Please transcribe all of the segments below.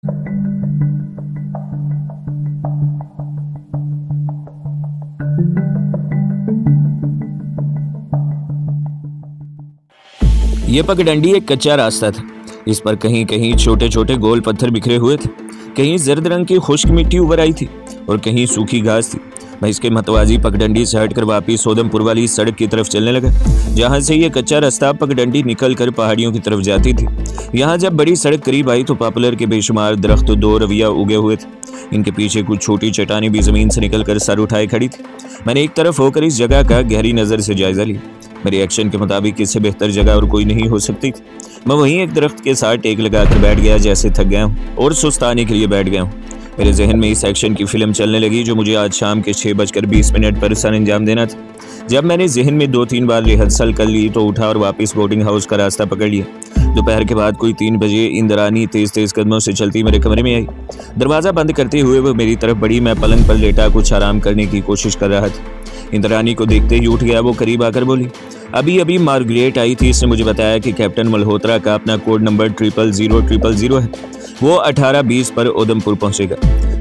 ये पगडंडी एक कच्चा रास्ता था। इस पर कहीं कहीं छोटे छोटे गोल पत्थर बिखरे हुए थे, कहीं जर्द रंग की खुश्क मिट्टी उभर आई थी और कहीं सूखी घास थी। मैं इसके मतवाजी पगडंडी से हटकर वापिस उधमपुर वाली सड़क की तरफ चलने लगा, जहाँ से ये कच्चा रास्ता पगडंडी निकल कर पहाड़ियों की तरफ जाती थी। यहाँ जब बड़ी सड़क करीब आई तो पॉपुलर के बेशुमार दरख्त दो रविया उगे हुए थे। इनके पीछे कुछ छोटी चट्टानें भी जमीन से निकलकर सर उठाए खड़ी थी। मैंने एक तरफ होकर इस जगह का गहरी नज़र से जायजा लिया। मेरे एक्शन के मुताबिक इससे बेहतर जगह और कोई नहीं हो सकती थी। मैं वहीं एक दरख्त के साथ टेक लगाकर बैठ गया, जैसे थक गया हूँ और सुस्ताने के लिए बैठ गया हूँ। मेरे जहन में इस एक्शन की फिल्म चलने लगी जो मुझे आज शाम के 6:20 पर सर अंजाम देना था। जब मैंने जहन में 2-3 बार रिहर्सल कर ली तो उठा और वापस बोर्डिंग हाउस का रास्ता पकड़ लिया। दोपहर के बाद कोई 3 बजे इंद्रानी तेज कदमों से चलती मेरे कमरे में आई। दरवाज़ा बंद करते हुए वो मेरी तरफ बढ़ी। मैं पलंग पर लेटा कुछ आराम करने की कोशिश कर रहा था। इंद्रानी को देखते ही उठ गया। वो करीब आकर बोली, अभी मार्गरेट आई थी, इसने मुझे बताया कि कैप्टन मल्होत्रा का अपना कोड नंबर 00000 है। वो 18:20 पर उधमपुर पहुंचेगा।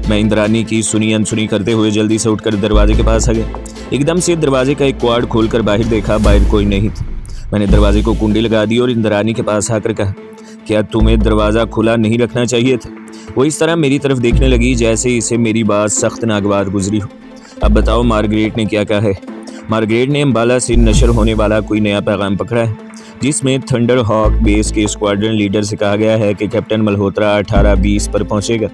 मैं इंद्रानी की सुनी अनसुनी करते हुए जल्दी से उठकर दरवाजे के पास आ गया। एकदम से दरवाजे का एक क्वाड खोलकर बाहर देखा, बाहर कोई नहीं था। मैंने दरवाजे को कुंडी लगा दी और इंद्रानी के पास आकर कहा, क्या तुम्हें दरवाज़ा खुला नहीं रखना चाहिए था? वो इस तरह मेरी तरफ देखने लगी जैसे इसे मेरी बात सख्त नागवार गुजरी हो। अब बताओ मार्गरेट ने क्या कहा है? मार्गरेट ने अम्बाला से नशर होने वाला कोई नया पैगाम पकड़ा है, जिसमें थंडर हॉक बेस के स्क्वाड्रन लीडर से कहा गया है कि कैप्टन मल्होत्रा 18:20 पर पहुंचेगा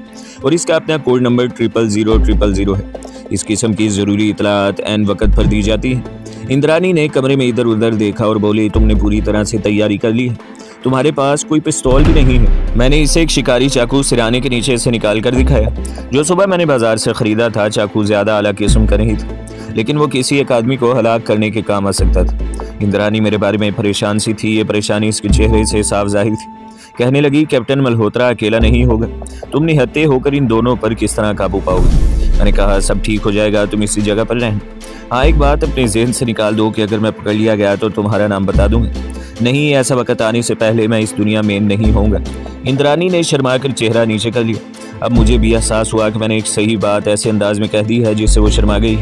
और इसका अपना कोड नंबर 00000 है। इस किस्म की ज़रूरी इतलात ऐन वक्त पर दी जाती है। इंद्रानी ने कमरे में इधर उधर देखा और बोली, तुमने पूरी तरह से तैयारी कर ली है? तुम्हारे पास कोई पिस्तौल भी नहीं है? मैंने इसे एक शिकारी चाकू सिराने के नीचे से निकाल कर दिखाया, जो सुबह मैंने बाजार से ख़रीदा था। चाकू ज़्यादा आला किस्म का नहीं था, लेकिन वो किसी एक आदमी को हलाक करने के काम आ सकता था। इंद्रानी मेरे बारे में परेशान सी थी। ये परेशानी इसके चेहरे से साफ जाहिर थी। कहने लगी, कैप्टन मल्होत्रा अकेला नहीं होगा। तुम निहत्ते होकर इन दोनों पर किस तरह काबू पाओगे? मैंने कहा, सब ठीक हो जाएगा, तुम इसी जगह पर रहना। हाँ, एक बात अपने जहन से निकाल दो कि अगर मैं पकड़ लिया गया तो तुम्हारा नाम बता दूंगा। नहीं, ऐसा वक्त आने से पहले मैं इस दुनिया में नहीं होऊंगा। इंद्रानी ने शर्मा कर चेहरा नीचे कर लिया। अब मुझे भी एहसास हुआ कि मैंने एक सही बात ऐसे अंदाज में कह दी है जिससे वो शर्मा गई।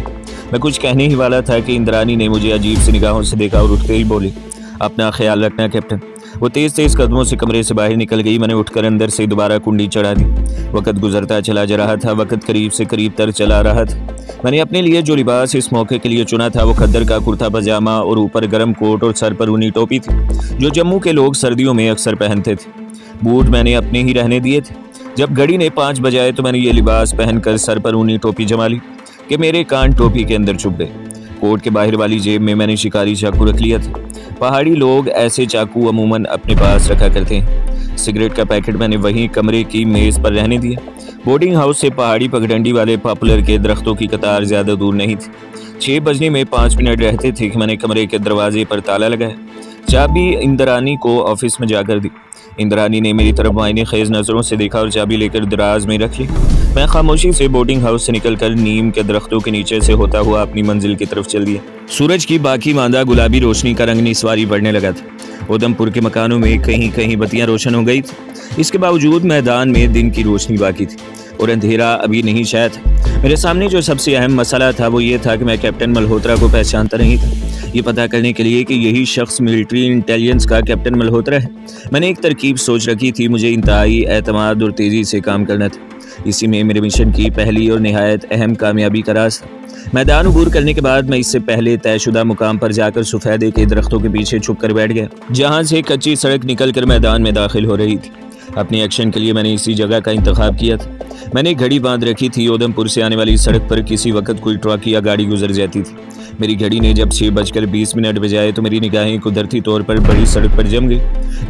मैं कुछ कहने ही वाला था कि इंद्रानी ने मुझे अजीब सी निगाहों से देखा और उठते ही बोली, अपना ख्याल रखना कैप्टन। वो तेज कदमों से कमरे से बाहर निकल गई। मैंने उठकर अंदर से दोबारा कुंडी चढ़ा दी। वक्त गुजरता चला जा रहा था। वक्त करीब से करीब तर चला रहा था। मैंने अपने लिए जो लिबास इस मौके के लिए चुना था वो खद्दर का कुर्ता पजामा और ऊपर गर्म कोट और सर पर ऊनी टोपी थी, जो जम्मू के लोग सर्दियों में अक्सर पहनते थे। बूट मैंने अपने ही रहने दिए थे। जब घड़ी ने 5 बजाए तो मैंने ये लिबास पहनकर सर पर ऊनी टोपी जमा ली कि मेरे कान टोपी के अंदर छुप गए। कोट के बाहर वाली जेब में मैंने शिकारी चाकू रख लिया था। पहाड़ी लोग ऐसे चाकू अमूमन अपने पास रखा करते हैं। सिगरेट का पैकेट मैंने वहीं कमरे की मेज़ पर रहने दिया। बोर्डिंग हाउस से पहाड़ी पगडंडी वाले पॉपुलर के दरख्तों की कतार ज़्यादा दूर नहीं थी। 6 बजने में 5 मिनट रहते थे कि मैंने कमरे के दरवाजे पर ताला लगाया। चाबी इंद्रानी को ऑफिस में जाकर दी। इंद्रानी ने मेरी तरफ मायने खेज नज़रों से देखा और चाबी लेकर दराज में रख ली। मैं खामोशी से बोर्डिंग हाउस से निकलकर नीम के दरख्तों के नीचे से होता हुआ अपनी मंजिल की तरफ चल दिया। सूरज की बाकी मांदा गुलाबी रोशनी का रंग निस्वारी बढ़ने लगा था। उधमपुर के मकानों में कहीं कहीं बत्तियां रोशन हो गई थी। इसके बावजूद मैदान में दिन की रोशनी बाकी थी और अंधेरा अभी नहीं छाया था। मेरे सामने जो सबसे अहम मसला था वो ये था कि मैं कैप्टन मल्होत्रा को पहचानता नहीं था। ये पता करने के लिए कि यही शख्स मिलिट्री इंटेलिजेंस का कैप्टन मल्होत्रा है, मैंने एक तरकीब सोच रखी थी। मुझे इंतहाई एतमाद और तेज़ी से काम करना था। इसी में मेरे मिशन की पहली और निहायत अहम कामयाबी का राज था। मैदान अबूर करने के बाद मैं इससे पहले तयशुदा मुकाम पर जाकर सफ़ेदे के दरख्तों के पीछे छुप कर बैठ गया, जहाँ से कच्ची सड़क निकल कर मैदान में दाखिल हो रही थी। अपने एक्शन के लिए मैंने इसी जगह का इंतखाब किया था। मैंने घड़ी बांध रखी थी। उधमपुर से आने वाली सड़क पर किसी वक्त कोई ट्रक या गाड़ी गुजर जाती थी। मेरी घड़ी ने जब 6:20 बजाए तो मेरी निगाहें कुदरती तौर पर बड़ी सड़क पर जम गई।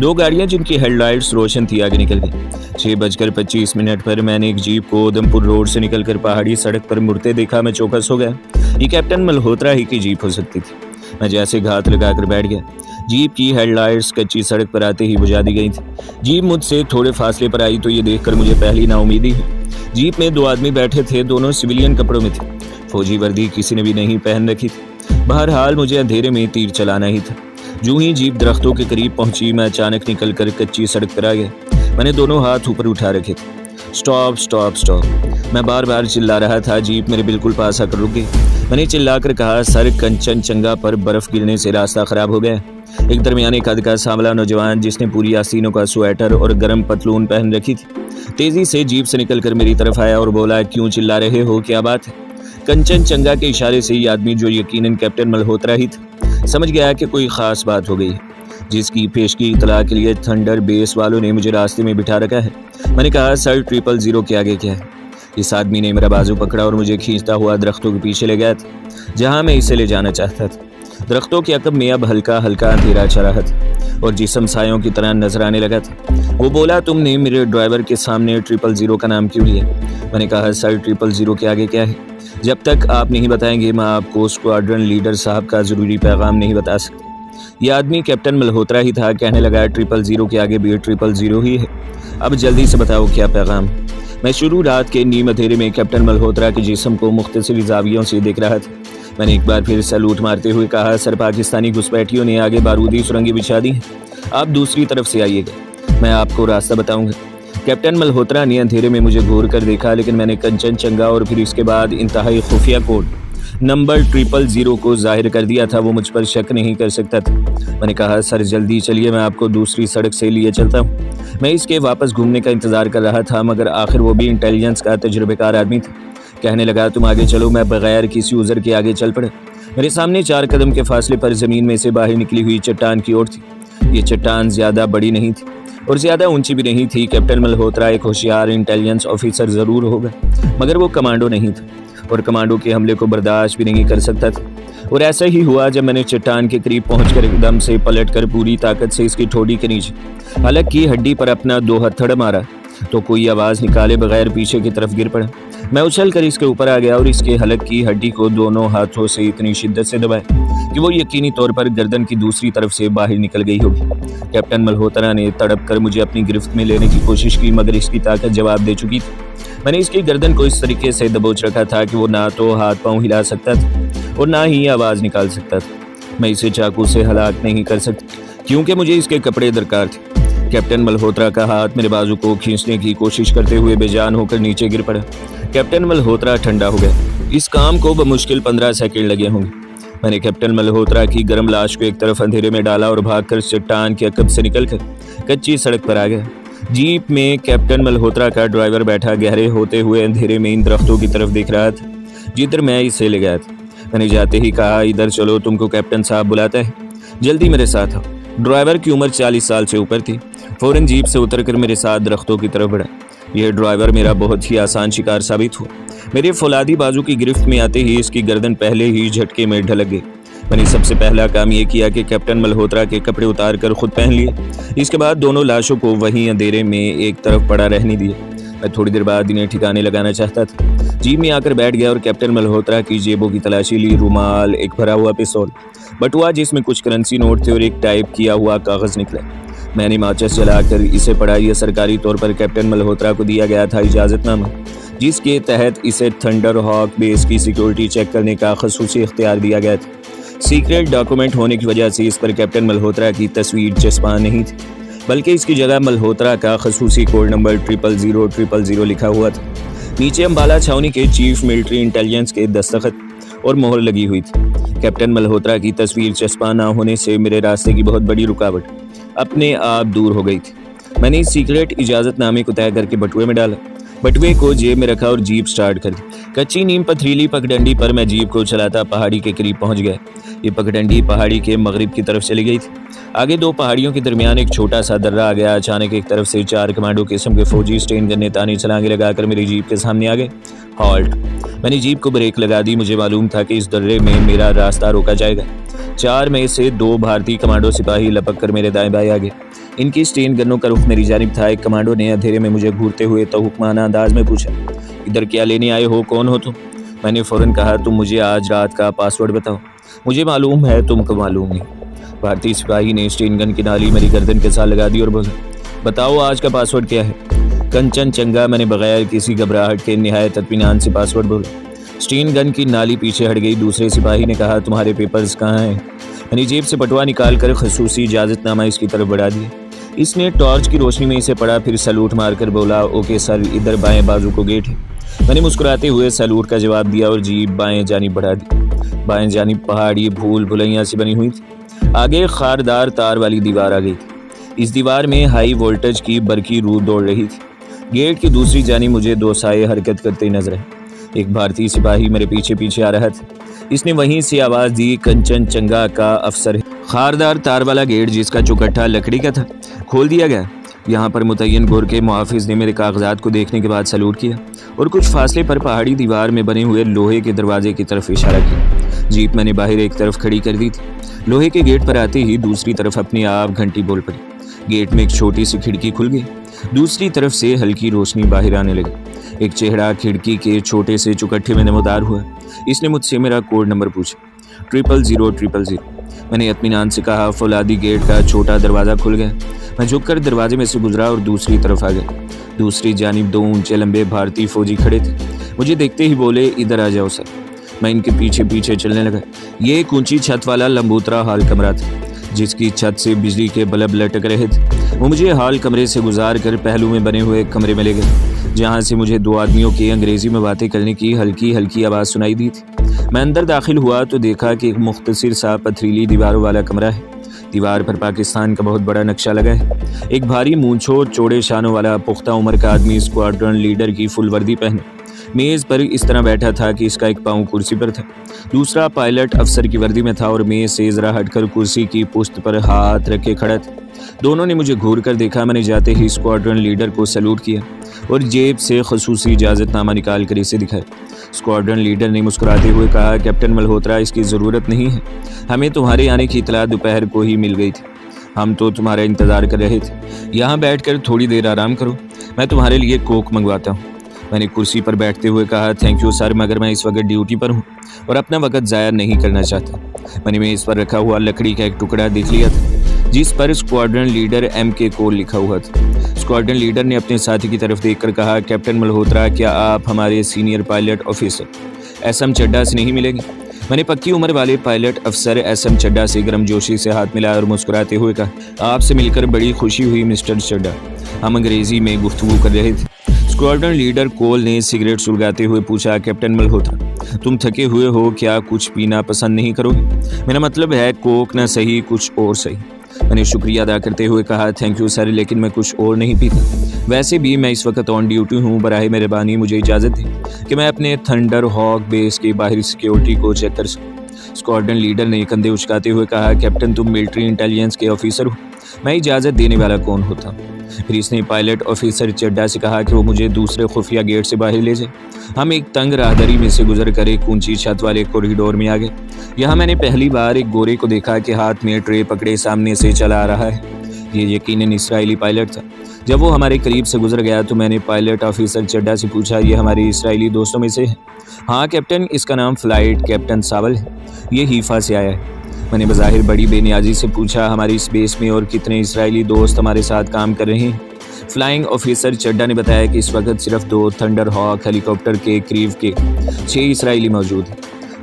2 गाड़ियां जिनकी हेडलाइट्स रोशन थी आगे निकल गई। 6:25 पर मैंने एक जीप को उधमपुर रोड से निकलकर पहाड़ी सड़क पर मुड़ते देखा। मैं चौकस हो गया। ये कैप्टन मल्होत्रा ही की जीप हो सकती थी। मैं जैसे घात लगाकर बैठ गया। जीप की हेडलाइट्स कच्ची सड़क पर आते ही बुझा दी गई थी। जीप मुझसे थोड़े फासले पर आई तो ये देखकर मुझे पहली नाउमीदी हुई। जीप में 2 आदमी बैठे थे। दोनों सिविलियन कपड़ों में थे। फौजी वर्दी किसी ने भी नहीं पहन रखी थी। बहरहाल मुझे अंधेरे में तीर चलाना ही था। जो ही जीप दरख्तों के करीब पहुंची मैं अचानक निकलकर कच्ची सड़क पर आ गया। मैंने दोनों हाथ ऊपर उठा रखे थे। स्टॉप स्टॉप स्टॉप, मैं बार बार चिल्ला रहा था। जीप मेरे बिल्कुल पास आकर रुक गई। मैंने चिल्लाकर कहा, सर, कंचनजंगा पर बर्फ गिरने से रास्ता खराब हो गया। एक दरमियाने कद का सांवला नौजवान जिसने पूरी आस्तीनों का स्वेटर और गर्म पतलून पहन रखी थी, तेजी से जीप से निकलकर मेरी तरफ आया और बोला, क्यों चिल्ला रहे हो, क्या बात है? कंचनजंगा के इशारे से ये आदमी, जो यकीनन कैप्टन मल्होत्रा ही था, समझ गया कि कोई खास बात हो गई है, जिसकी पेशगी इतला के लिए थंडर बेस वालों ने मुझे रास्ते में बिठा रखा है। मैंने कहा, सर, 000 के आगे क्या है? इस आदमी ने मेरा बाजू पकड़ा और मुझे खींचता हुआ दरख्तों के पीछे ले गया था, जहां मैं इसे ले जाना चाहता था। दरख्तों के अकब में अब हल्का हल्का अंधेरा छा रहा था और जिस्म सायों की तरह नजर आने लगा था। वो बोला, तुमने मेरे ड्राइवर के सामने 000 का नाम क्यों लिया? मैंने कहा, सर, 000 के आगे क्या है? जब तक आप नहीं बताएंगे, मैं आपको स्क्वाड्रन लीडर साहब का ज़रूरी पैगाम नहीं बता सकता। यह आदमी कैप्टन मल्होत्रा ही था। कहने लगा, 000 के आगे भी 000 ही है। अब जल्दी से बताओ, क्या पैगाम? मैं शुरू रात के नीम अंधेरे में कैप्टन मल्होत्रा के जिस्म को मुख्तलिफ जावियों से देख रहा था। मैंने एक बार फिर सैल्यूट मारते हुए कहा, सर, पाकिस्तानी घुसपैठियों ने आगे बारूदी सुरंगें बिछा दी हैं, आप दूसरी तरफ से आइएगा, मैं आपको रास्ता बताऊंगा। कैप्टन मल्होत्रा ने अंधेरे में मुझे घूर कर देखा, लेकिन मैंने कंचनजंगा और फिर इसके बाद इंतहाई खुफिया कोड नंबर 000 को जाहिर कर दिया था। वो मुझ पर शक नहीं कर सकता था। मैंने कहा, सर, जल्दी चलिए, मैं आपको दूसरी सड़क से लिए चलता हूँ। मैं इसके वापस घूमने का इंतज़ार कर रहा था, मगर आखिर वो भी इंटेलिजेंस का तजुर्बेकार आदमी था। कहने लगा, तुम आगे चलो। मैं बगैर किसी उज़र के आगे चल पड़े। मेरे सामने 4 कदम के फासले पर ज़मीन में से बाहर निकली हुई चट्टान की ओर थी। ये चट्टान ज़्यादा बड़ी नहीं थी और ज़्यादा ऊंची भी नहीं थी। कैप्टन मल्होत्रा एक होशियार इंटेलिजेंस ऑफिसर ज़रूर होगा, मगर वो कमांडो नहीं था और कमांडो के हमले को बर्दाश्त भी नहीं कर सकता था। और ऐसा ही हुआ जब मैंने चट्टान के करीब पहुंचकर एकदम से पलटकर पूरी ताकत से इसकी ठोड़ी के नीचे हलक की हड्डी पर अपना 2 हथौड़ा मारा, तो कोई आवाज़ निकाले बगैर पीछे की तरफ गिर पड़ा। मैं उछलकर इसके ऊपर आ गया और इसके हलक की हड्डी को दोनों हाथों से इतनी शिद्दत से दबाया कि वो यकीनी तौर पर गर्दन की दूसरी तरफ से बाहर निकल गई होगी। कैप्टन मल्होत्रा ने तड़प कर मुझे अपनी गिरफ्त में लेने की कोशिश की, मगर इसकी ताकत जवाब दे चुकी थी। मैंने इसकी गर्दन को इस तरीके से दबोच रखा था कि वो ना तो हाथ पांव हिला सकता था और ना ही आवाज़ निकाल सकता था। मैं इसे चाकू से हलाक नहीं कर सकता, क्योंकि मुझे इसके कपड़े दरकार थे। कैप्टन मल्होत्रा का हाथ मेरे बाजू को खींचने की कोशिश करते हुए बेजान होकर नीचे गिर पड़ा। कैप्टन मल्होत्रा ठंडा हो गया। इस काम को बमुश्किल 15 सेकंड लगे होंगे। मैंने कैप्टन मल्होत्रा की गर्म लाश को एक तरफ अंधेरे में डाला और भागकर चट्टान के अकब से निकलकर कच्ची सड़क पर आ गया। जीप में कैप्टन मल्होत्रा का ड्राइवर बैठा गहरे होते हुए अंधेरे में इन दरख्तों की तरफ देख रहा था जिधर मैं इसे ले गया था। मैंने जाते ही कहा, इधर चलो, तुमको कैप्टन साहब बुलाता है, जल्दी मेरे साथ आओ। ड्राइवर की उम्र 40 साल से ऊपर थी। फौरन जीप से उतरकर मेरे साथ दरख्तों की तरफ बढ़ा। यह ड्राइवर मेरा बहुत ही आसान शिकार साबित हुआ। मेरे फौलादी बाजू की गिरफ्त में आते ही इसकी गर्दन पहले ही झटके में ढलक गई। मैंने सबसे पहला काम यह किया कि कैप्टन मल्होत्रा के कपड़े उतार कर खुद पहन लिए। इसके बाद दोनों लाशों को वहीं अंधेरे में एक तरफ पड़ा रहने दिया। मैं थोड़ी देर बाद इन्हें ठिकाने लगाना चाहता था। जीप में आकर बैठ गया और कैप्टन मल्होत्रा की जेबों की तलाशी ली। रुमाल, एक भरा हुआ पिस्तौल, बटुआ जिसमें कुछ करेंसी नोट थे और एक टाइप किया हुआ कागज़ निकला। मैंने माचिस जलाकर इसे पढ़ा। यह सरकारी तौर पर कैप्टन मल्होत्रा को दिया गया था इजाज़तनामा, जिसके तहत इसे थंडर हॉक बेस की सिक्योरिटी चेक करने का खसूसी इख्तियार दिया गया था। सीक्रेट डॉक्यूमेंट होने की वजह से इस पर कैप्टन मल्होत्रा की तस्वीर चस्पा नहीं थी, बल्कि इसकी जगह मल्होत्रा का खसूसी कोड नंबर 000 लिखा हुआ था। नीचे अंबाला छावनी के चीफ मिलिट्री इंटेलिजेंस के दस्तखत और मोहर लगी हुई थी। कैप्टन मल्होत्रा की तस्वीर चस्पा ना होने से मेरे रास्ते की बहुत बड़ी रुकावट अपने आप दूर हो गई थी। मैंने इस सीक्रेट इजाज़तनामे को तय करके बटुए में डाला, बटुए को जेब में रखा और जीप स्टार्ट कर दी। कच्ची नीम पथरीली पगडंडी पर मैं जीप को चलाता पहाड़ी के करीब पहुंच गया। ये पगडंडी पहाड़ी के मगरिब की तरफ चली गई थी। आगे 2 पहाड़ियों के दरमियान एक छोटा सा दर्रा आ गया। अचानक एक तरफ से 4 कमांडो किस्म के फौजी स्टेन गन तानी छलांगे लगाकर मेरी जीप के सामने आ गए। हॉल्ट। मैंने जीप को ब्रेक लगा दी। मुझे मालूम था कि इस दर्रे में मेरा रास्ता रोका जाएगा। 4 में से 2 भारतीय कमांडो सिपाही लपक कर मेरे दाएं बाएं आ गए। इनकी स्टेन गनों का रुख मेरी जानिब था। एक कमांडो ने अंधेरे में मुझे घूरते हुए तहुकमाना अंदाज में पूछा, इधर क्या लेने आए हो, कौन हो तुम? मैंने फ़ौरन कहा, तुम मुझे आज रात का पासवर्ड बताओ, मुझे मालूम है तुमको मालूम नहीं। भारतीय सिपाही ने स्टेन गन की नाली मेरी गर्दन के साथ लगा दी और बोला, बताओ आज का पासवर्ड क्या है? कंचनजंगा। मैंने बगैर किसी घबराहट के निहायत इत्मीनान से पासवर्ड बोला। स्टेन गन की नाली पीछे हट गई। दूसरे सिपाही ने कहा, तुम्हारे पेपर्स कहाँ हैं? मैंने जेब से बटुआ निकाल कर खसूसी इजाज़तनामा इसकी तरफ बढ़ा दिया। इसने टॉर्च की रोशनी में इसे पढ़ा, फिर सैल्यूट मारकर बोला, ओके सर, इधर बाएं बाजू को गेट है। मैंने मुस्कुराते हुए सैल्यूट का जवाब दिया और जीप बाएं जानिब बढ़ा दी। बाएं जानिब पहाड़ी भूल भुलैया से बनी हुई थी। आगे खारदार तार वाली दीवार आ गई थी। इस दीवार में हाई वोल्टेज की बरकी रूह दौड़ रही थी। गेट की दूसरी जानिब मुझे दो साये हरकत करते नजर आए। एक भारतीय सिपाही मेरे पीछे पीछे आ रहा था। इसने वहीं से आवाज दी, कंचनजंगा का अफसर है। खारदार तार वाला गेट, जिसका चौकट्टा लकड़ी का था, खोल दिया गया। यहाँ पर मुतय्यन गोर के मुहाफिज ने मेरे कागजात को देखने के बाद सैल्यूट किया और कुछ फासले पर पहाड़ी दीवार में बने हुए लोहे के दरवाजे की तरफ इशारा किया। जीप मैंने बाहर एक तरफ खड़ी कर दी थी। लोहे के गेट पर आते ही दूसरी तरफ अपने आप घंटी बोल पड़ी। गेट में एक छोटी सी खिड़की खुल गई। दूसरी तरफ से हल्की रोशनी बाहर आने लगी। एक चेहरा खिड़की के छोटे से चौकट्टे में नमदार हुआ। इसने मुझसे मेरा कोड नंबर पूछा, 00000। मैंने इत्मीनान से कहा। फौलादी गेट का छोटा दरवाज़ा खुल गया। मैं झुककर दरवाजे में से गुजरा और दूसरी तरफ आ गया। दूसरी जानिब दो ऊंचे लंबे भारतीय फौजी खड़े थे। मुझे देखते ही बोले, इधर आ जाओ सर। मैं इनके पीछे पीछे चलने लगा। ये एक ऊंची छत वाला लंबूतरा हॉल कमरा था, जिसकी छत से बिजली के बल्ब लटक रहे थे। वो मुझे हॉल कमरे से गुजार कर पहलू में बने हुए कमरे में ले गए, जहाँ से मुझे दो आदमियों की अंग्रेजी में बातें करने की हल्की हल्की आवाज़ सुनाई दी थी। मैं अंदर दाखिल हुआ तो देखा कि एक मुख्तसर सा पथरीली दीवारों वाला कमरा है। दीवार पर पाकिस्तान का बहुत बड़ा नक्शा लगा है। एक भारी मूंछों चौड़े शानों वाला पुख्ता उम्र का आदमी स्क्वाड्रन लीडर की फुल वर्दी पहने मेज़ पर इस तरह बैठा था कि इसका एक पाँव कुर्सी पर था। दूसरा पायलट अफसर की वर्दी में था और मेज़ से ज़रा हटकर कुर्सी की पुश्त पर हाथ रखे खड़ा था। दोनों ने मुझे घूर कर देखा। मैंने जाते ही स्क्वाड्रन लीडर को सैल्यूट किया और जेब से खसूसी इजाज़तनामा निकाल कर इसे दिखाया। स्क्वाड्रन लीडर ने मुस्कुराते हुए कहा, कैप्टन मल्होत्रा, इसकी ज़रूरत नहीं है। हमें तुम्हारे आने की इतला दोपहर को ही मिल गई थी। हम तो तुम्हारा इंतज़ार कर रहे थे। यहाँ बैठकर थोड़ी देर आराम करो, मैं तुम्हारे लिए कोक मंगवाता हूँ। मैंने कुर्सी पर बैठते हुए कहा, थैंक यू सर, मगर मैं इस वक्त ड्यूटी पर हूँ और अपना वक्त ज़ाया नहीं करना चाहता। मैंने मेज़ पर रखा हुआ लकड़ी का एक टुकड़ा देख लिया था, जिस पर स्क्वाड्रन लीडर MK कोल लिखा हुआ था। स्क्वाड्रन लीडर ने अपने साथी की तरफ देखकर कहा, कैप्टन मल्होत्रा, क्या आप हमारे senior pilot officer SM Chadha से नहीं मिलेंगे? मैंने पक्की उम्र वाले पायलट अफसर SM चड्ढा से गर्मजोशी से हाथ मिलाया और मुस्कुराते हुए कहा, आपसे मिलकर बड़ी खुशी हुई मिस्टर चड्ढा। हम अंग्रेजी में गुफ्तगू कर रहे थे। स्क्वाड्रन लीडर कोल ने सिगरेट सुलगाते हुए पूछा, कैप्टन मल्होत्रा, तुम थके हुए हो, क्या कुछ पीना पसंद नहीं करोगे? मेरा मतलब है कोक न सही, कुछ और सही। मैंने शुक्रिया अदा करते हुए कहा, थैंक यू सर, लेकिन मैं कुछ और नहीं पीता। वैसे भी मैं इस वक्त ऑन ड्यूटी हूँ। बराए मेहरबानी मुझे इजाज़त दें कि मैं अपने थंडर हॉक बेस की बाहरी सिक्योरिटी को चेक कर सकूँ। स्क्वाड्रन लीडर ने कंधे उचकाते हुए कहा, कैप्टन, तुम मिलिट्री इंटेलिजेंस के ऑफिसर हो, मैं इजाज़त देने वाला कौन होता? फिर इसने पायलट ऑफिसर चड्ढा से कहा कि वो मुझे दूसरे खुफिया गेट से बाहर ले जाए। हम एक तंग राहदारी में से गुजर कर एक ऊंची छत वाले कॉरिडोर में आ गए। यहाँ मैंने पहली बार एक गोरे को देखा कि हाथ में ट्रे पकड़े सामने से चला आ रहा है। ये यकीनन इसराइली पायलट था। जब वो हमारे करीब से गुजर गया तो मैंने पायलट ऑफिसर चड्ढा से पूछा, ये हमारे इसराइली दोस्तों में से है? हाँ कैप्टन, इसका नाम फ्लाइट कैप्टन सावल है, ये हीफा से आया है। मैंने बज़ाहिर बड़ी बेनियाजी से पूछा, हमारे इस बेस में और कितने इसराइली दोस्त हमारे साथ काम कर रहे हैं? फ्लाइंग ऑफिसर चड्ढा ने बताया कि इस वक्त सिर्फ 2 थंडर हॉक हेलीकॉप्टर के करीब के 6 इसराइली मौजूद हैं।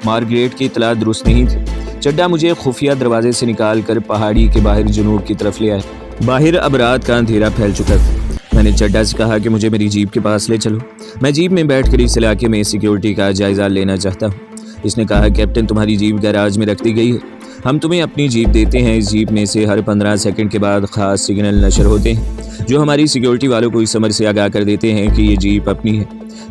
मार्गरेट की इतला दुरुस्त नहीं थी। चड्ढा मुझे खुफिया दरवाजे से निकाल कर पहाड़ी के बाहर जुनूब की तरफ ले आए। बाहर अब रात का अंधेरा फैल चुका था। मैंने चड्ढा से कहा कि मुझे मेरी जीप के पास ले चलो, मैं जीप में बैठकर इस इलाके में सिक्योरिटी का जायज़ा लेना चाहता हूँ। इसने कहा, कैप्टन, तुम्हारी जीप गैराज में रख दी गई है, हम तुम्हें अपनी जीप देते हैं। इस जीप में से हर 15 सेकंड के बाद ख़ास सिग्नल नशर होते हैं, जो हमारी सिक्योरिटी वालों को इस अमर से आगाह कर देते हैं कि ये जीप अपनी है।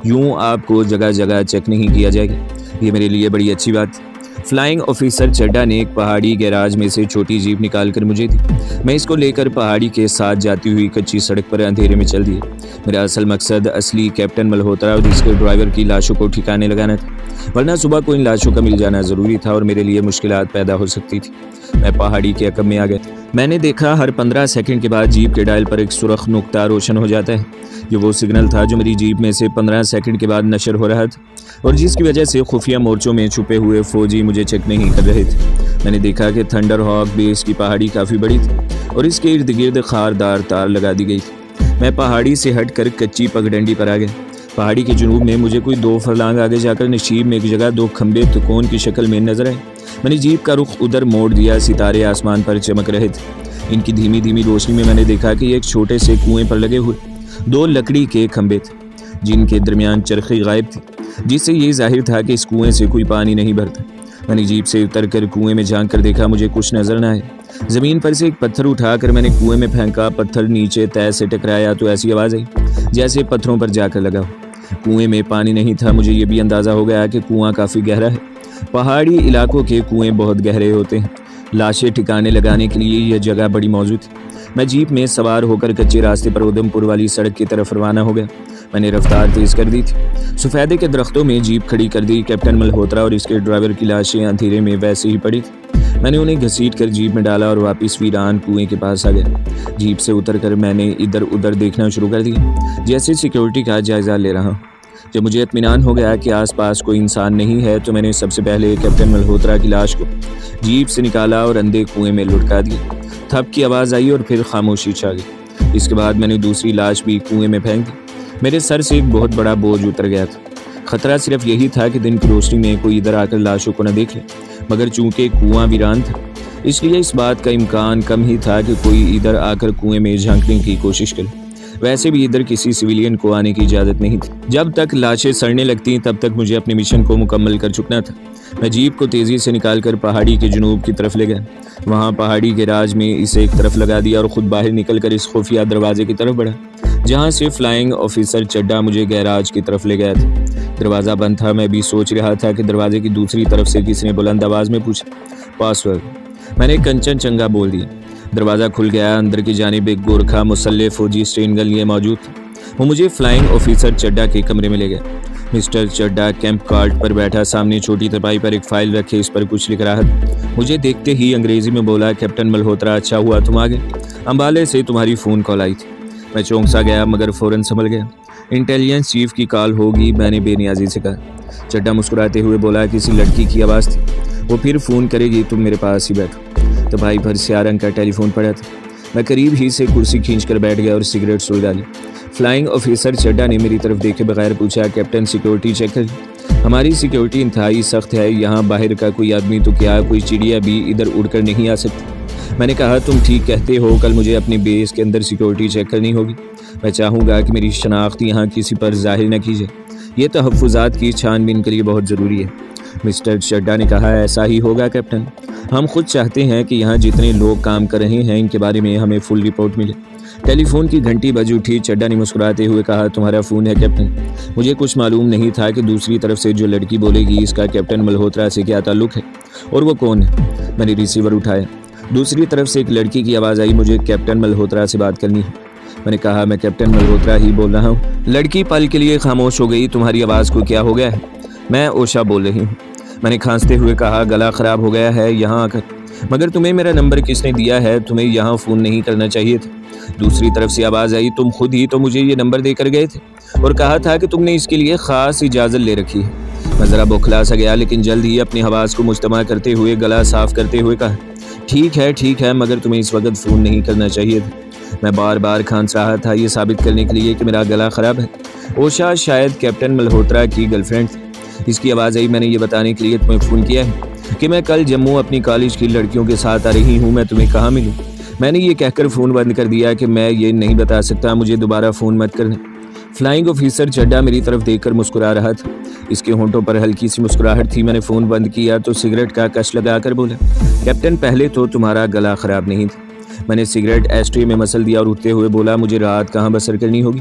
यूँ आपको जगह जगह चेक नहीं किया जाएगा। ये मेरे लिए बड़ी अच्छी बात। फ्लाइंग ऑफिसर चड्ढा ने एक पहाड़ी गैराज में से छोटी जीप निकाल कर मुझे दी। मैं इसको लेकर पहाड़ी के साथ जाती हुई कच्ची सड़क पर अंधेरे में चल दिया। मेरा असल मकसद असली कैप्टन मल्होत्रा और इसके ड्राइवर की लाशों को ठिकाने लगाना था, वरना सुबह को इन लाशों का मिल जाना ज़रूरी था और मेरे लिए मुश्किलात पैदा हो सकती थी। मैं पहाड़ी के अकब में आ गया। मैंने देखा हर 15 सेकंड के बाद जीप के डायल पर एक सुर्ख नुक्ता रोशन हो जाता है। ये वो सिग्नल था जो मेरी जीप में से 15 सेकंड के बाद नशर हो रहा था और जिसकी वजह से खुफिया मोर्चों में छुपे हुए फौजी मुझे चेक नहीं कर रहे थे। मैंने देखा कि थंडर हॉक बेस की पहाड़ी काफ़ी बड़ी थी और इसके इर्द गिर्द खारदार तार लगा दी गई थी। मैं पहाड़ी से हटकर कच्ची पगडंडी पर आ गया। पहाड़ी के जुनूब में मुझे कोई 2 फरलांग आगे जाकर नशीब में एक जगह 2 खंबे त्रिकोण की शक्ल में नजर आए। मैंने जीप का रुख उधर मोड़ दिया। सितारे आसमान पर चमक रहे थे। इनकी धीमी धीमी रोशनी में मैंने देखा कि एक छोटे से कुएं पर लगे हुए 2 लकड़ी के खंभे थे, जिनके दरमियान चरखी गायब थी, जिससे ये जाहिर था कि इस कुएं से कोई पानी नहीं भरता। मैंने जीप से उतरकर कुएं में झांक कर देखा, मुझे कुछ नजर न आया। ज़मीन पर से एक पत्थर उठाकर मैंने कुएं में फेंका। पत्थर नीचे तय से टकराया तो ऐसी आवाज़ आई जैसे पत्थरों पर जाकर लगा हो। कुएं में पानी नहीं था। मुझे ये भी अंदाज़ा हो गया कि कुआं काफ़ी गहरा है। पहाड़ी इलाकों के कुएं बहुत गहरे होते हैं। लाशें ठिकाने लगाने के लिए यह जगह बड़ी मौजूद थी। मैं जीप में सवार होकर कच्चे रास्ते पर उधमपुर वाली सड़क की तरफ रवाना हो गया। मैंने रफ्तार तेज़ कर दी थी। सफ़ेदे के दरख्तों में जीप खड़ी कर दी। कैप्टन मल्होत्रा और इसके ड्राइवर की लाशें अंधेरे में वैसे ही पड़ी थी। मैंने उन्हें घसीट कर जीप में डाला और वापस वीरान कुएं के पास आ गया। जीप से उतरकर मैंने इधर उधर देखना शुरू कर दिया, जैसे सिक्योरिटी का जायज़ा ले रहा हूँ। जब मुझे इत्मीनान हो गया कि आसपास कोई इंसान नहीं है तो मैंने सबसे पहले कैप्टन मल्होत्रा की लाश को जीप से निकाला और अंधे कुएं में लुढ़का दिया। थप की आवाज़ आई और फिर खामोशी छा गई। इसके बाद मैंने दूसरी लाश भी कुएं में फेंक दी। मेरे सर से एक बहुत बड़ा बोझ उतर गया था। खतरा सिर्फ यही था कि दिन की रोशनी में कोई इधर आकर लाशों को न देख ले, मगर चूंकि कुआं वीरान था इसलिए इस बात का इम्कान कम ही था कि कोई इधर आकर कुएं में झांकने की कोशिश करे। वैसे भी इधर किसी सिविलियन को आने की इजाज़त नहीं थी। जब तक लाशें सड़ने लगती तब तक मुझे अपने मिशन को मुकम्मल कर चुकना था। मैं जीप को तेज़ी से निकालकर पहाड़ी के जुनूब की तरफ ले गया। वहाँ पहाड़ी के राज में इसे एक तरफ लगा दिया और ख़ुद बाहर निकलकर इस खुफिया दरवाजे की तरफ बढ़ा, जहाँ से फ्लाइंग ऑफिसर चड्डा मुझे गैराज की तरफ ले गया था। दरवाज़ा बंद था। मैं भी सोच रहा था कि दरवाजे की दूसरी तरफ से किसी ने बुलंद आवाज़ में पूछा, पासवर्ड। मैंने कंचन चंगा बोल दिया। दरवाज़ा खुल गया। अंदर की जानिब एक गोरखा मुसल्ले फौजी स्टेन गन लिए मौजूद था। वो मुझे फ्लाइंग ऑफिसर चड्डा के कमरे में ले गया। मिस्टर चड्डा कैंप कार्ड पर बैठा, सामने छोटी तरपाई पर एक फ़ाइल रखे, इस पर कुछ लिख रहा था। मुझे देखते ही अंग्रेज़ी में बोला, कैप्टन मल्होत्रा, अच्छा हुआ तुम आ गए। अम्बाले से तुम्हारी फ़ोन कॉल आई थी। मैं चौंक सा गया मगर फ़ौरन संभल गया। इंटेलिजेंस चीफ की कॉल होगी, मैंने बेनियाजी से कहा। चड्डा मुस्कुराते हुए बोला, किसी लड़की की आवाज़ थी, वो फिर फ़ोन करेगी, तुम मेरे पास ही बैठो। तो भाई भर स्याह रंग का टेलीफोन पड़ा था। मैं करीब ही से कुर्सी खींचकर बैठ गया और सिगरेट सुल डाली। फ्लाइंग ऑफिसर चड्डा ने मेरी तरफ देखे बगैर पूछा, कैप्टन सिक्योरिटी चेक कर? हमारी सिक्योरिटी इंतहाई सख्त है। यहाँ बाहर का कोई आदमी तो क्या कोई चिड़िया भी इधर उड़कर नहीं आ सकती। मैंने कहा, तुम ठीक कहते हो, कल मुझे अपनी बेस के अंदर सिक्योरिटी चेक करनी होगी। मैं चाहूँगा कि मेरी शनाख्त यहाँ किसी पर जाहिर न की जाए। ये तहफ़्फ़ुज़ात की छानबीन के लिए बहुत ज़रूरी है। मिस्टर चड्डा ने कहा, ऐसा ही होगा कैप्टन। हम खुद चाहते हैं कि यहाँ जितने लोग काम कर रहे हैं इनके बारे में हमें फुल रिपोर्ट मिले। टेलीफोन की घंटी बज उठी। चड्डा ने मुस्कुराते हुए कहा, तुम्हारा फ़ोन है कैप्टन। मुझे कुछ मालूम नहीं था कि दूसरी तरफ से जो लड़की बोलेगी इसका कैप्टन मल्होत्रा से क्या ताल्लुक़ है और वो कौन है। मैंने रिसीवर उठाया। दूसरी तरफ से एक लड़की की आवाज़ आई, मुझे कैप्टन मल्होत्रा से बात करनी है। मैंने कहा, मैं कैप्टन मल्होत्रा ही बोल रहा हूँ। लड़की पल के लिए खामोश हो गई। तुम्हारी आवाज़ को क्या हो गया है? मैं ओशा बोल रही हूँ। मैंने खांसते हुए कहा, गला ख़राब हो गया है यहाँ आकर। मगर तुम्हें मेरा नंबर किसने दिया है? तुम्हें यहाँ फ़ोन नहीं करना चाहिए था। दूसरी तरफ से आवाज़ आई, तुम खुद ही तो मुझे ये नंबर देकर गए थे और कहा था कि तुमने इसके लिए ख़ास इजाज़त ले रखी है। मैं ज़रा बौखला सा गया, लेकिन जल्द ही अपनी हवास को मुज्तमा करते हुए गला साफ़ करते हुए कहा, ठीक है, मगर तुम्हें इस वक्त फ़ोन नहीं करना चाहिए था। मैं बार बार खांस रहा था, ये साबित करने के लिए कि मेरा गला ख़राब है। ओशा शायद कैप्टन मल्होत्रा की गर्लफ्रेंड थी। इसकी आवाज़ आई, मैंने ये बताने के लिए तुम्हें फ़ोन किया है कि मैं कल जम्मू अपनी कॉलेज की लड़कियों के साथ आ रही हूँ। मैं तुम्हें कहाँ मिलूँ? मैंने ये कहकर फ़ोन बंद कर दिया कि मैं ये नहीं बता सकता, मुझे दोबारा फ़ोन मत करना। फ्लाइंग ऑफिसर चड्डा मेरी तरफ देखकर मुस्कुरा रहा था। इसके होंठों पर हल्की सी मुस्कुराहट थी। मैंने फ़ोन बंद किया तो सिगरेट का कश लगाकर बोला, कैप्टन पहले तो तुम्हारा गला ख़राब नहीं था। मैंने सिगरेट एस्ट्रे में मसल दिया और उठते हुए बोला, मुझे रात कहाँ बसर करनी होगी?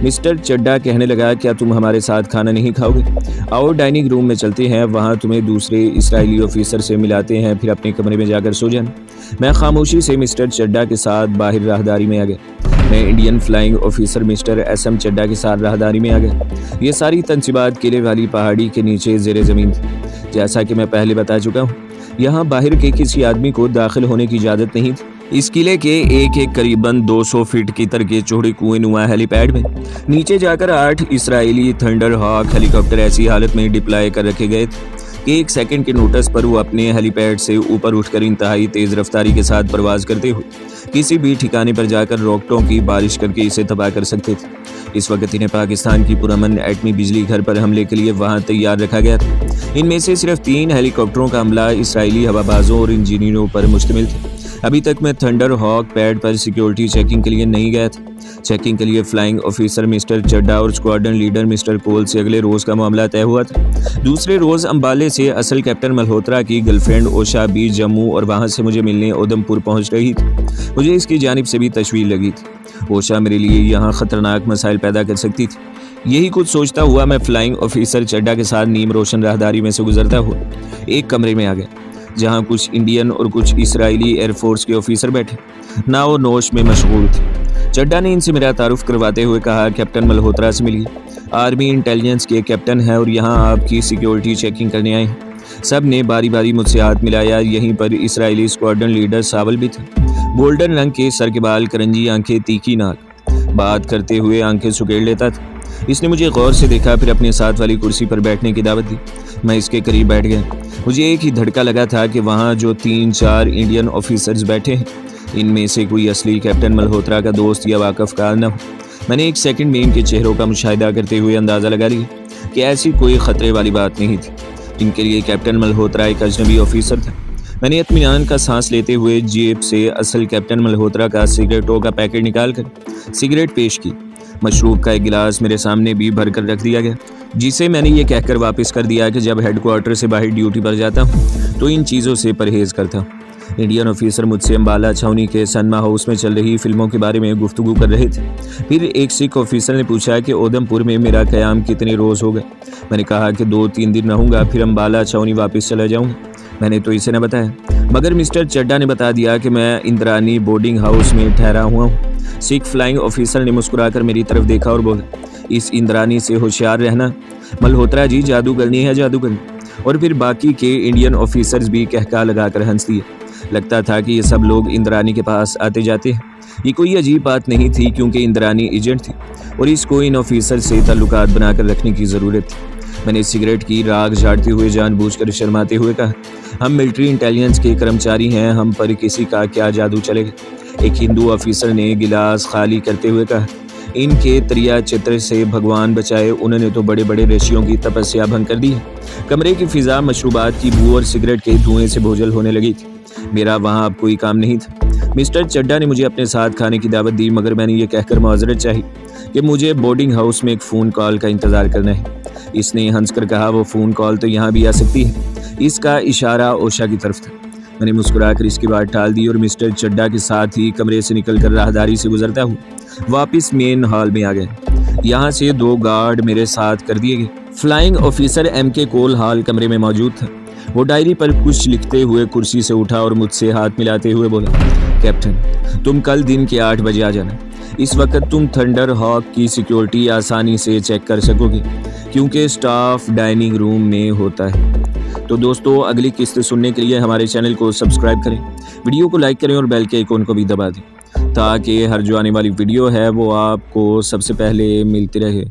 मिस्टर चड्डा कहने लगा, क्या तुम हमारे साथ खाना नहीं खाओगे? आओ डाइनिंग रूम में चलते हैं, वहाँ तुम्हें दूसरे इसराइली ऑफिसर से मिलाते हैं, फिर अपने कमरे में जाकर सो जाना। मैं खामोशी से मिस्टर चड्डा के साथ बाहर राहदारी में आ गया। मैं Indian flying officer mister SM चड्डा के साथ राहदारी में आ गया। ये सारी तनसीबात किले वाली पहाड़ी के नीचे ज़ेरे ज़मीन थी। जैसा कि मैं पहले बता चुका हूँ, यहाँ बाहर के किसी आदमी को दाखिल होने की इजाज़त नहीं थी। इस किले के एक करीबन 200 फीट की तरह चौड़े कुएं नुमा हेलीपैड में नीचे जाकर 8 इसराइली थंडर हॉक हेलीकॉप्टर ऐसी हालत में डिप्लॉय कर रखे गए थे कि 1 सेकंड के नोटिस पर वो अपने हेलीपैड से ऊपर उठकर इंतहाई तेज़ रफ्तारी के साथ परवाज करते हुए किसी भी ठिकाने पर जाकर रॉकेटों की बारिश करके इसे तबाह कर सकते थे। इस वक्त इन्हें पाकिस्तान की पुरअमन एटमी बिजली घर पर हमले के लिए वहाँ तैयार रखा गया था। इनमें से सिर्फ 3 हेलीकॉप्टरों का हमला इसराइली हवाबाजों और इंजीनियरों पर मुश्तमिल था। अभी तक मैं थंडर हॉक पैड पर सिक्योरिटी चेकिंग के लिए नहीं गया था। चेकिंग के लिए फ्लाइंग ऑफिसर मिस्टर चड्डा और स्क्वाड्रन लीडर मिस्टर कोल से अगले रोज का मामला तय हुआ था। दूसरे रोज अंबाले से असल कैप्टन मल्होत्रा की गर्लफ्रेंड ओशा भी जम्मू और वहां से मुझे मिलने उधमपुर पहुंच रही थी। मुझे इसकी जानिब से भी तशवीश लगी थी। ओशा मेरे लिए यहाँ खतरनाक मसाइल पैदा कर सकती थी। यही कुछ सोचता हुआ मैं फ्लाइंग ऑफिसर चड्डा के साथ नीम रोशन राहदारी में से गुजरता हुआ एक कमरे में आ गया, जहाँ कुछ इंडियन और कुछ इसराइली एयरफोर्स के ऑफिसर बैठे नाव नोश में मशगूल थे। चड्डा ने इनसे मेरा तारुफ करवाते हुए कहा, कैप्टन मल्होत्रा से मिलिए, आर्मी इंटेलिजेंस के कैप्टन है और यहाँ आपकी सिक्योरिटी चेकिंग करने आए हैं। सब ने बारी बारी मुझसे हाथ मिलाया। यहीं पर इसराइली स्क्वाड्रन लीडर सावल भी था। गोल्डन रंग के सर के बाल, करंजी आंखें, तीखी नाक, बात करते हुए आंखें सुकेड़ लेता था। इसने मुझे गौर से देखा, फिर अपने साथ वाली कुर्सी पर बैठने की दावत दी। मैं इसके करीब बैठ गया। मुझे एक ही धड़का लगा था कि वहाँ जो 3-4 इंडियन ऑफिसर्स बैठे हैं, इनमें से कोई असली कैप्टन मल्होत्रा का दोस्त या वाकफकार न हो। मैंने एक सेकंड में इनके चेहरों का मुशाहिदा करते हुए अंदाज़ा लगा लिया कि ऐसी कोई ख़तरे वाली बात नहीं थी। इनके लिए कैप्टन मल्होत्रा एक अजनबी ऑफिसर था। मैंने इत्मीनान का सांस लेते हुए जेब से असल कैप्टन मल्होत्रा का सिगरेटों का पैकेट निकाल कर सिगरेट पेश की। मशरूब का एक गिलास मेरे सामने भी भर कर रख दिया गया, जिसे मैंने ये कहकर वापस कर दिया कि जब हेडक्वार्टर से बाहर ड्यूटी पर जाता हूँ तो इन चीज़ों से परहेज़ करता हूँ। इंडियन ऑफिसर मुझसे अम्बाला छावनी के सनमा हाउस में चल रही फिल्मों के बारे में गुफ्तगू कर रहे थे। फिर एक सिख ऑफिसर ने पूछा कि उधमपुर में मेरा क़याम कितने रोज़ हो गए। मैंने कहा कि 2-3 दिन रहूँगा, फिर अम्बाला छावनी वापस चला जाऊँगा। मैंने तो इसे न बताया, मगर मिस्टर चड्डा ने बता दिया कि मैं इंद्रानी बोर्डिंग हाउस में ठहरा हुआ हूँ। सिख फ्लाइंग ऑफिसर ने मुस्कुराकर मेरी तरफ देखा और बोला, इस इंद्रानी से होशियार रहना मल्होत्रा जी, जादूगरनी है जादूगरनी। और फिर बाकी के इंडियन ऑफिसर्स भी कहका लगाकर हंस दिए। लगता था कि ये सब लोग इंद्रानी के पास आते जाते हैं। ये कोई अजीब बात नहीं थी, क्योंकि इंद्रानी एजेंट थी और इसको इन ऑफिसर से ताल्लुकात बनाकर रखने की ज़रूरत थी। मैंने सिगरेट की राख झाड़ते हुए जानबूझकर शर्माते हुए कहा, हम मिलिट्री इंटेलिजेंस के कर्मचारी हैं, हम पर किसी का क्या जादू चलेगा। एक हिंदू ऑफिसर ने गिलास खाली करते हुए कहा, इनके त्रिया चित्र से भगवान बचाए, उन्होंने तो बड़े बड़े ऋषियों की तपस्या भंग कर दी है। कमरे की फिजा मशरूबात की बू और सिगरेट के धुएं से बोझल होने लगी थी। मेरा वहाँ अब कोई काम नहीं था। मिस्टर चड्डा ने मुझे अपने साथ खाने की दावत दी, मगर मैंने ये कहकर माजरत चाही कि मुझे बोर्डिंग हाउस में एक फ़ोन कॉल का इंतज़ार करना है। इसने हंसकर कहा, वो फ़ोन कॉल तो यहाँ भी आ सकती है। इसका इशारा ओशा की तरफ था। मैंने मुस्कुराकर इसकी बात टाल दी और मिस्टर चड्डा के साथ ही कमरे से निकलकर राहदारी से गुजरता हूँ वापस मेन हॉल में आ गया। यहाँ से 2 गार्ड मेरे साथ कर दिए गए। फ्लाइंग ऑफिसर MK कोल हॉल कमरे में मौजूद था। वो डायरी पर कुछ लिखते हुए कुर्सी से उठा और मुझसे हाथ मिलाते हुए बोला, कैप्टन तुम कल दिन के 8 बजे आ जाना। इस वक्त तुम थंडर हॉक की सिक्योरिटी आसानी से चेक कर सकोगे, क्योंकि स्टाफ डाइनिंग रूम में होता है। तो दोस्तों, अगली किस्त सुनने के लिए हमारे चैनल को सब्सक्राइब करें, वीडियो को लाइक करें और बेल के आइकन को भी दबा दें, ताकि हर जो आने वाली वीडियो है वो आपको सबसे पहले मिलती रहे।